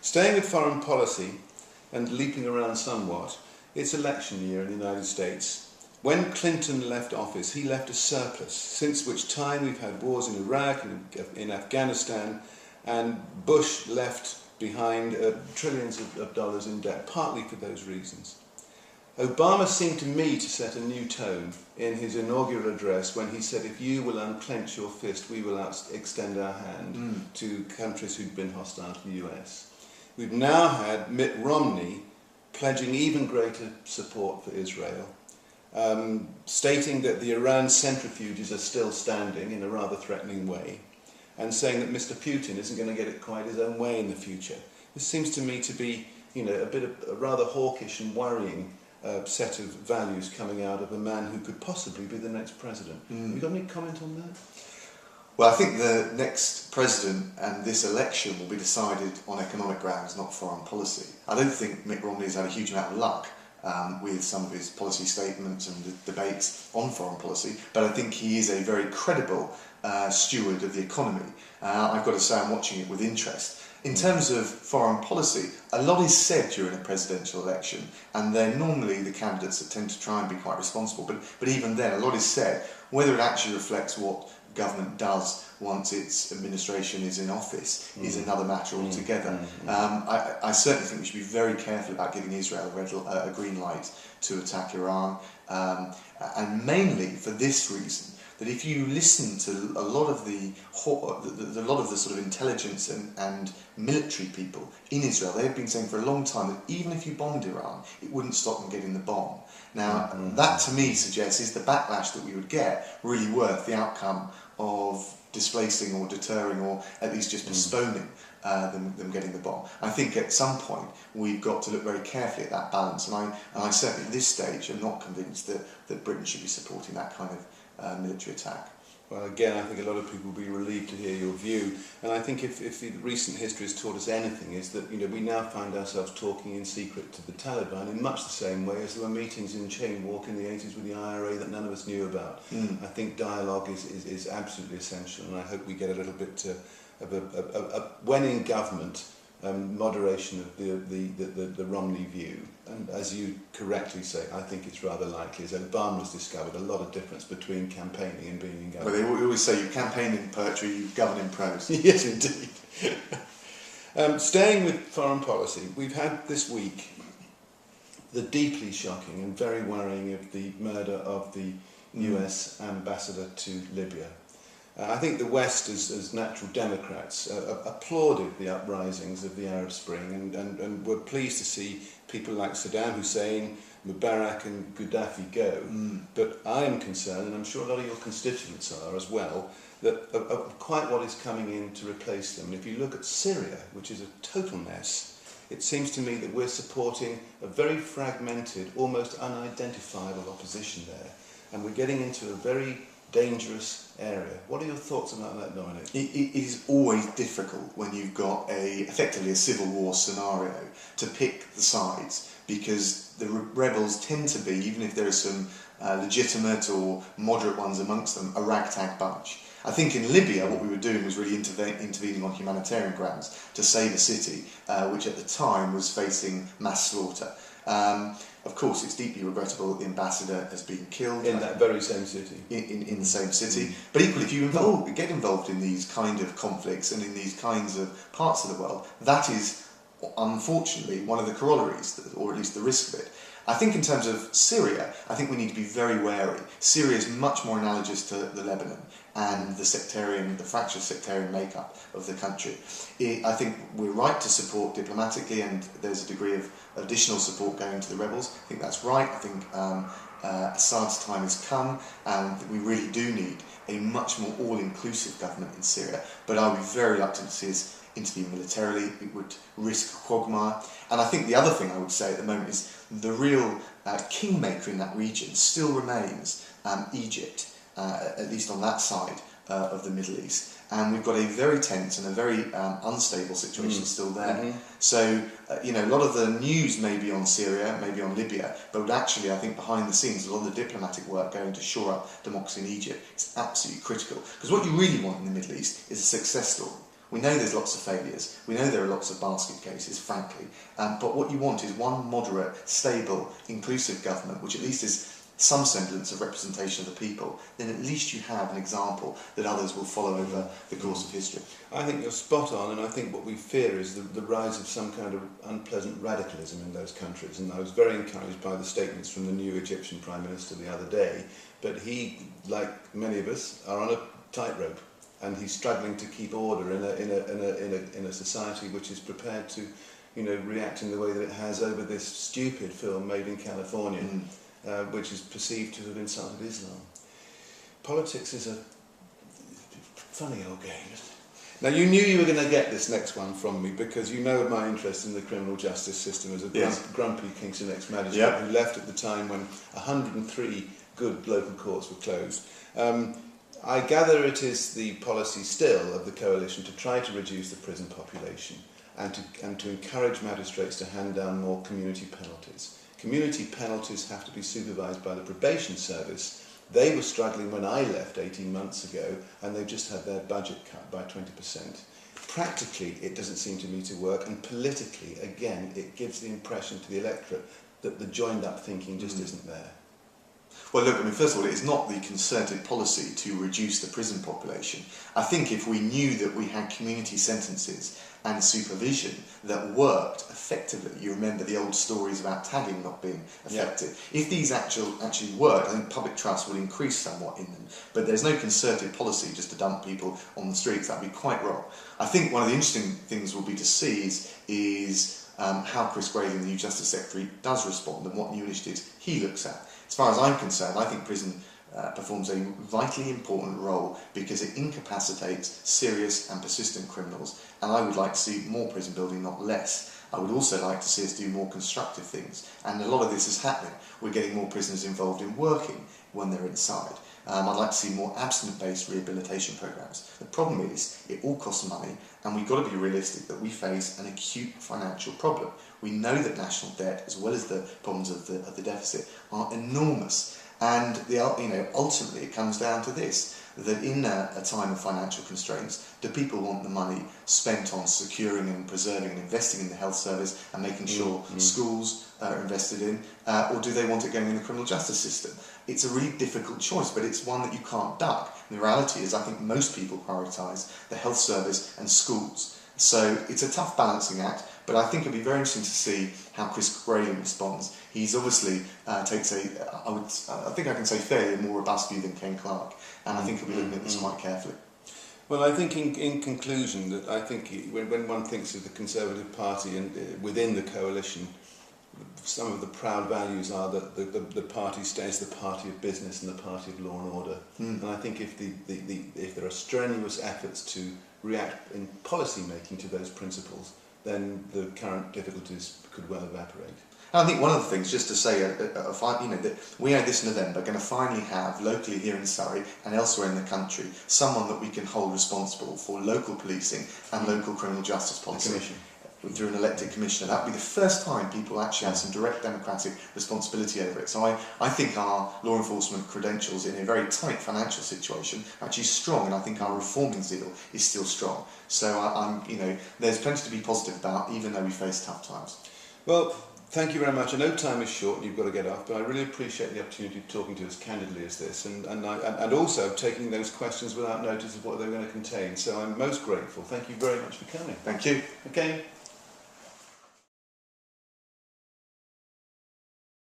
Staying with foreign policy and leaping around somewhat, it's election year in the United States. When Clinton left office, he left a surplus, since which time we've had wars in Iraq and in Afghanistan, and Bush left behind trillions of dollars in debt, partly for those reasons. Obama seemed to me to set a new tone in his inaugural address when he said, if you will unclench your fist, we will extend our hand to countries who've been hostile to the US. We've now had Mitt Romney pledging even greater support for Israel, stating that the Iran centrifuges are still standing in a rather threatening way, and saying that Mr. Putin isn't going to get it quite his own way in the future. This seems to me to be, a bit of a rather hawkish and worrying set of values coming out of a man who could possibly be the next president. Have you got any comment on that? Well, I think the next president and this election will be decided on economic grounds, not foreign policy. I don't think Mitt Romney's had a huge amount of luck with some of his policy statements and the debates on foreign policy, but I think he is a very credible steward of the economy. I've got to say I'm watching it with interest. In terms of foreign policy, a lot is said during a presidential election, and they're normally the candidates that tend to try and be quite responsible, but even then a lot is said. Whether it actually reflects what government does once its administration is in office is another matter altogether. I certainly think we should be very careful about giving Israel a green light to attack Iran, and mainly for this reason, that if you listen to a lot of the sort of intelligence and military people in Israel, they've been saying for a long time that even if you bombed Iran, it wouldn't stop them getting the bomb. Now, that to me suggests is the backlash that we would get really worth the outcome of displacing or deterring or at least just postponing them getting the bomb. I think at some point we've got to look very carefully at that balance, and I certainly at this stage am not convinced that Britain should be supporting that kind of military attack. Well, again, I think a lot of people will be relieved to hear your view, and I think if the recent history has taught us anything, is that we now find ourselves talking in secret to the Taliban in much the same way as there were meetings in Chain Walk in the 80s with the IRA that none of us knew about. I think dialogue is absolutely essential, and I hope we get a little bit of a when in government, moderation of the Romney view. And as you correctly say, I think it's rather likely, as Obama's discovered, a lot of difference between campaigning and being in government. Well, they always say you campaign in poetry, you govern in prose. Yes, indeed. Staying with foreign policy, we've had this week the deeply shocking and very worrying of the murder of the US ambassador to Libya. I think the West, as natural democrats, applauded the uprisings of the Arab Spring and were pleased to see people like Saddam Hussein, Mubarak and Gaddafi go. But I am concerned, and I'm sure a lot of your constituents are as well, that of quite what is coming in to replace them. And if you look at Syria, which is a total mess, it seems to me that we're supporting a very fragmented, almost unidentifiable opposition there. And we're getting into a very dangerous area. What are your thoughts about that, Dominic? It is always difficult when you've got effectively a civil war scenario to pick the sides, because the rebels tend to be, even if there are some legitimate or moderate ones amongst them, a ragtag bunch. I think in Libya what we were doing was really intervening on humanitarian grounds to save a city which at the time was facing mass slaughter. Of course, it's deeply regrettable that the ambassador has been killed. In that very same city. In the same city. But equally, if you get involved in these kind of conflicts and in these kinds of parts of the world, that is, unfortunately, one of the corollaries, or at least the risk of it. I think in terms of Syria, I think we need to be very wary. Syria is much more analogous to the Lebanon and the fractious sectarian makeup of the country. I think we're right to support diplomatically, and there's a degree of additional support going to the rebels. I think that's right. I think Assad's time has come, and we really do need a much more all-inclusive government in Syria. But I would be very reluctant to see us intervene militarily. It would risk a quagmire. And I think the other thing I would say at the moment is the real kingmaker in that region still remains Egypt, at least on that side of the Middle East. And we've got a very tense and a very unstable situation still there. So, a lot of the news may be on Syria, maybe on Libya, but actually I think behind the scenes, a lot of the diplomatic work going to shore up democracy in Egypt is absolutely critical. Because what you really want in the Middle East is a success story. We know there's lots of failures. We know there are lots of basket cases, frankly. But what you want is one moderate, stable, inclusive government, which at least is some semblance of representation of the people. Then at least you have an example that others will follow over the course of history. I think you're spot on, and I think what we fear is the rise of some kind of unpleasant radicalism in those countries. And I was very encouraged by the statements from the new Egyptian Prime Minister the other day, but he, like many of us, are on a tightrope, and he's struggling to keep order in a society which is prepared to, react in the way that it has over this stupid film made in California, which is perceived to have insulted Islam. Politics is a funny old game, isn't it? Now, you knew you were going to get this next one from me because you know of my interest in the criminal justice system as a grumpy Kingston ex-magistrate who left at the time when 103 good local courts were closed. I gather it is the policy still of the coalition to try to reduce the prison population and to encourage magistrates to hand down more community penalties. Community penalties have to be supervised by the probation service. They were struggling when I left 18 months ago, and they've just had their budget cut by 20%. Practically, it doesn't seem to me to work, and politically, again, it gives the impression to the electorate that the joined-up thinking just isn't there. Well, look, first of all, it is not the concerted policy to reduce the prison population. I think if we knew that we had community sentences and supervision that worked effectively, you remember the old stories about tagging not being effective. If these actually worked, I think public trust would increase somewhat in them. But there's no concerted policy just to dump people on the streets. That would be quite wrong. I think one of the interesting things will be to see is how Chris Grayling, the new Justice Secretary, does respond and what new initiatives he looks at. As far as I'm concerned, I think prison performs a vitally important role because it incapacitates serious and persistent criminals, and I would like to see more prison building, not less. I would also like to see us do more constructive things, and a lot of this is happening. We're getting more prisoners involved in working when they're inside. I'd like to see more abstinence-based rehabilitation programmes. The problem is, it all costs money, and we've got to be realistic that we face an acute financial problem. We know that national debt, as well as the problems of the deficit, are enormous. And ultimately it comes down to this, that in a time of financial constraints, do people want the money spent on securing and preserving and investing in the health service and making sure schools are invested in, or do they want it going in the criminal justice system? It's a really difficult choice, but it's one that you can't duck. And the reality is I think most people prioritise the health service and schools. So it's a tough balancing act, but I think it'll be very interesting to see how Chris Grayling responds. He's obviously takes I think I can say fairly more robust view than Ken Clarke, and I think he'll be looking at this quite carefully. Well, I think in conclusion that I think when one thinks of the Conservative Party and within the coalition, some of the proud values are that the party stays the party of business and the party of law and order. And I think if there are strenuous efforts to react in policy making to those principles, then the current difficulties could well evaporate. And I think one of the things, just to say, that we are this November going to finally have, locally here in Surrey and elsewhere in the country, someone that we can hold responsible for local policing and local criminal justice policy. Through an elected commissioner. That would be the first time people actually have some direct democratic responsibility over it. So I think our law enforcement credentials in a very tight financial situation are actually strong, and I think our reforming zeal is still strong. So there's plenty to be positive about, even though we face tough times. Well, thank you very much. I know time is short and you've got to get off, but I really appreciate the opportunity of talking to us candidly as this, and also taking those questions without notice of what they're going to contain. So I'm most grateful. Thank you very much for coming. Thank you. Okay.